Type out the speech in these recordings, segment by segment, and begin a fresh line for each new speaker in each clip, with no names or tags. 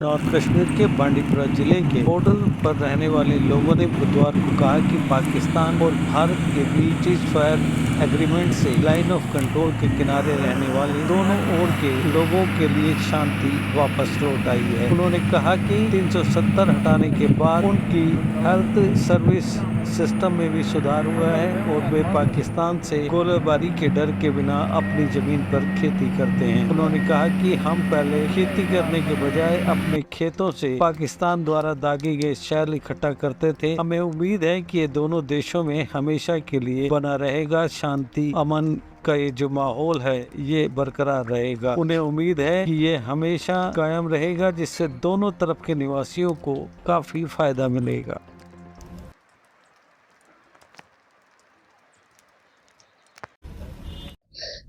North Kashmir के बांडीपुरा जिले के बॉर्डर पर रहने वाले लोगों ने बुधवार को कहा कि पाकिस्तान और भारत के बीच सीज फायर एग्रीमेंट से लाइन ऑफ कंट्रोल के किनारे रहने वाले दोनों ओर के लोगों के लिए शांति वापस लौट आई है। उन्होंने कहा कि 370 हटाने के बाद उनकी हेल्थ सर्विस सिस्टम में भी सुधार हुआ है और वे पाकिस्तान से गोलीबारी के डर के बिना अपनी जमीन पर खेती करते हैं। उन्होंने कहा कि हम पहले खेती करने के बजाय अपने खेतों से पाकिस्तान द्वारा दागे गए शैल इकट्ठा करते थे। हमें उम्मीद है कि ये दोनों देशों में हमेशा के लिए बना रहेगा। शांति अमन का ये जो माहौल है ये बरकरार रहेगा। उन्हें उम्मीद है कि ये हमेशा कायम रहेगा, जिससे दोनों तरफ के निवासियों को काफी फायदा मिलेगा।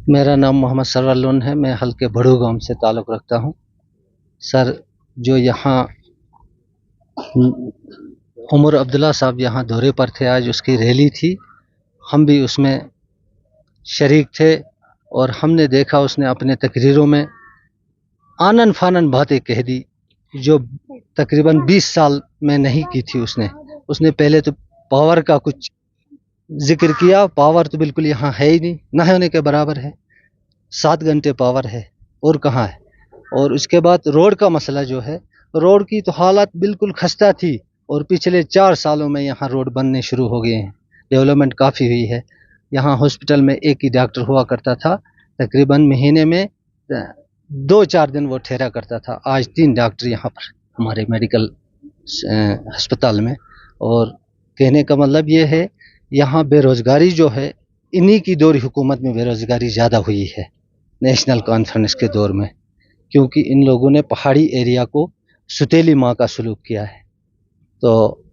मेरा नाम मोहम्मद सरवर लोन है। मैं हल्के बड़ू गांव से ताल्लुक़ रखता हूं। सर, जो यहाँ उमर अब्दुल्ला साहब यहाँ दौरे पर थे, आज उसकी रैली थी, हम भी उसमें शरीक थे और हमने देखा उसने अपने तकरीरों में आनन फानन बातें कह दी जो तकरीबन 20 साल में नहीं की थी। उसने पहले तो पावर का कुछ जिक्र किया। पावर तो बिल्कुल यहाँ है ही नहीं, ना होने के बराबर है। 7 घंटे पावर है और कहाँ है। और उसके बाद रोड का मसला जो है, रोड की तो हालत बिल्कुल खस्ता थी और पिछले 4 सालों में यहाँ रोड बनने शुरू हो गए हैं। डेवलपमेंट काफ़ी हुई है। यहाँ हॉस्पिटल में एक ही डॉक्टर हुआ करता था, तकरीबन महीने में 2-4 दिन वो ठहरा करता था। आज 3 डॉक्टर यहाँ पर हमारे मेडिकल अस्पताल में। और कहने का मतलब ये है, यहाँ बेरोज़गारी जो है, इन्हीं की दौर हुकूमत में बेरोज़गारी ज़्यादा हुई है नेशनल कॉन्फ्रेंस के दौर में, क्योंकि इन लोगों ने पहाड़ी एरिया को सुतेली माँ का सलूक किया है। तो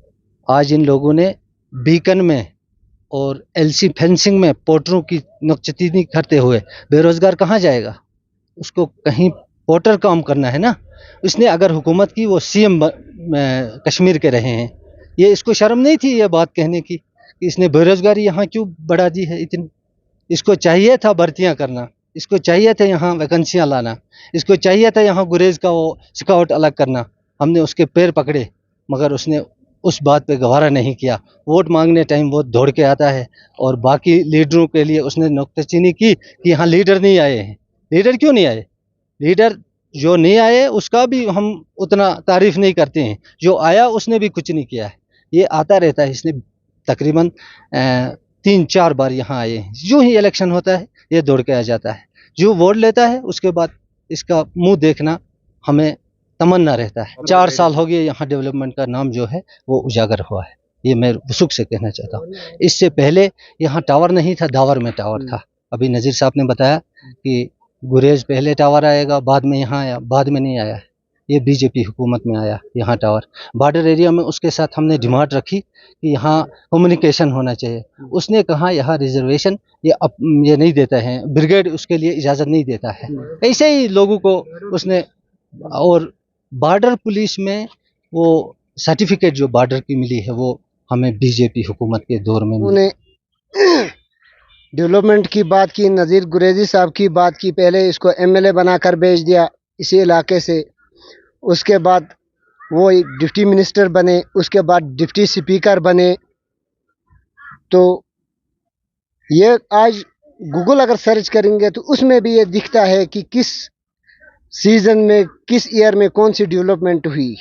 आज इन लोगों ने बीकन में और एलसी फेंसिंग में पोर्टरों की नुक्चीनी करते हुए, बेरोज़गार कहाँ जाएगा? उसको कहीं पोर्टर काम करना है ना। इसने अगर हुकूमत की, वो सीएम कश्मीर के रहे हैं, ये इसको शर्म नहीं थी ये बात कहने की कि इसने बेरोज़गारी यहाँ क्यों बढ़ा दी है इतनी। इसको चाहिए था भर्तियां करना, इसको चाहिए था यहाँ वैकेंसियाँ लाना, इसको चाहिए था यहाँ गुरेज का वो स्काउट अलग करना। हमने उसके पैर पकड़े, मगर उसने उस बात पे गवारा नहीं किया। वोट मांगने टाइम वो दौड़ के आता है और बाकी लीडरों के लिए उसने नुक्ताचीनी की कि यहाँ लीडर नहीं आए हैं। लीडर क्यों नहीं आए? लीडर जो नहीं आए उसका भी हम उतना तारीफ नहीं करते हैं, जो आया उसने भी कुछ नहीं किया है। ये आता रहता है, इसने तकरीबन 3-4 बार यहाँ आए हैं। जो ही इलेक्शन होता है ये दौड़ के आ जाता है, जो वोट लेता है उसके बाद इसका मुंह देखना हमें तमन्ना रहता है। 4 साल हो गए यहाँ डेवलपमेंट का नाम जो है वो उजागर हुआ है, ये मैं वसुख से कहना चाहता हूँ। इससे पहले यहाँ टावर नहीं था, दावर में टावर था। अभी नज़ीर साहब ने बताया कि गुरेज पहले टावर आएगा, बाद में यहाँ आया, बाद में नहीं आया। ये बीजेपी हुकूमत में आया यहाँ टावर। बॉर्डर एरिया में उसके साथ हमने डिमांड रखी कि यहाँ कम्युनिकेशन होना चाहिए। उसने कहा यहाँ रिजर्वेशन ये नहीं देता है, ब्रिगेड उसके लिए इजाज़त नहीं देता है। ऐसे ही लोगों को उसने, और बॉर्डर पुलिस में वो सर्टिफिकेट जो बॉर्डर की मिली है वो हमें बीजेपी हुकूमत के दौर में मिली।
डेवलपमेंट की बात की, नज़ीर गुरेजी साहब की बात की, पहले इसको एमएलए बनाकर भेज दिया इसी इलाके से। उसके बाद वो डिप्टी मिनिस्टर बने, उसके बाद डिप्टी स्पीकर बने। तो ये आज गूगल अगर सर्च करेंगे तो उसमें भी ये दिखता है कि किस सीजन में, किस ईयर में कौन सी डेवलपमेंट हुई।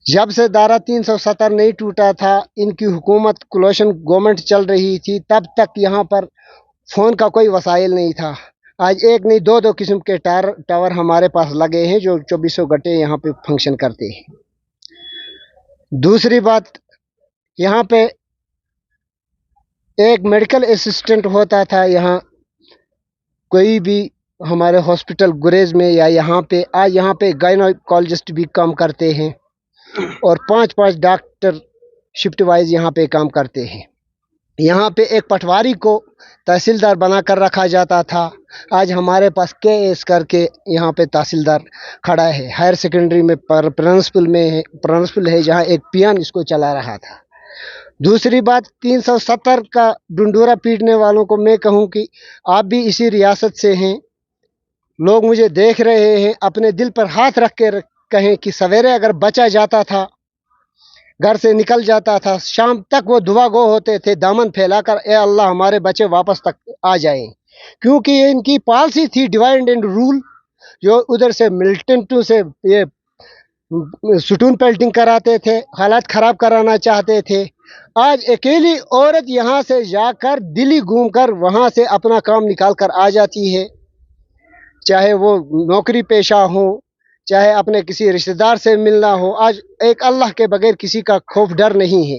जब से धारा 370 नहीं टूटा था, इनकी हुकूमत कोलिशन गवर्नमेंट चल रही थी, तब तक यहाँ पर फ़ोन का कोई वसाइल नहीं था। आज एक नहीं 2-2 किस्म के टावर हमारे पास लगे हैं जो 24 घंटे यहाँ पे फंक्शन करते हैं। दूसरी बात, यहाँ पे एक मेडिकल असिस्टेंट होता था। यहाँ कोई भी हमारे हॉस्पिटल गुरेज में या यहाँ पे, आज यहाँ पे गायनोकोलॉजिस्ट भी काम करते हैं और 5-5 डॉक्टर शिफ्ट वाइज यहाँ पे काम करते हैं। यहाँ पे एक पटवारी को तहसीलदार बनाकर रखा जाता था। आज हमारे पास केएस करके यहाँ पे तहसीलदार खड़ा है। हायर सेकेंडरी में प्रिंसिपल है जहाँ एक पियान इसको चला रहा था। दूसरी बात, 370 का डंडोरा पीटने वालों को मैं कहूँ कि आप भी इसी रियासत से हैं। लोग मुझे देख रहे हैं, अपने दिल पर हाथ रख के कहें कि सवेरे अगर बचा जाता था, घर से निकल जाता था, शाम तक वो दुआ गो होते थे दामन फैलाकर, ए अल्लाह हमारे बच्चे वापस तक आ जाएं, क्योंकि ये इनकी पॉलिसी थी डिवाइड एंड रूल। जो उधर से मिल्टन टू से ये सुटून पेल्टिंग कराते थे, हालात खराब कराना चाहते थे। आज अकेली औरत यहाँ से जाकर दिल्ली घूमकर वहाँ से अपना काम निकाल कर आ जाती है, चाहे वो नौकरी पेशा हो, चाहे अपने किसी रिश्तेदार से मिलना हो। आज एक अल्लाह के बगैर किसी का खौफ डर नहीं है।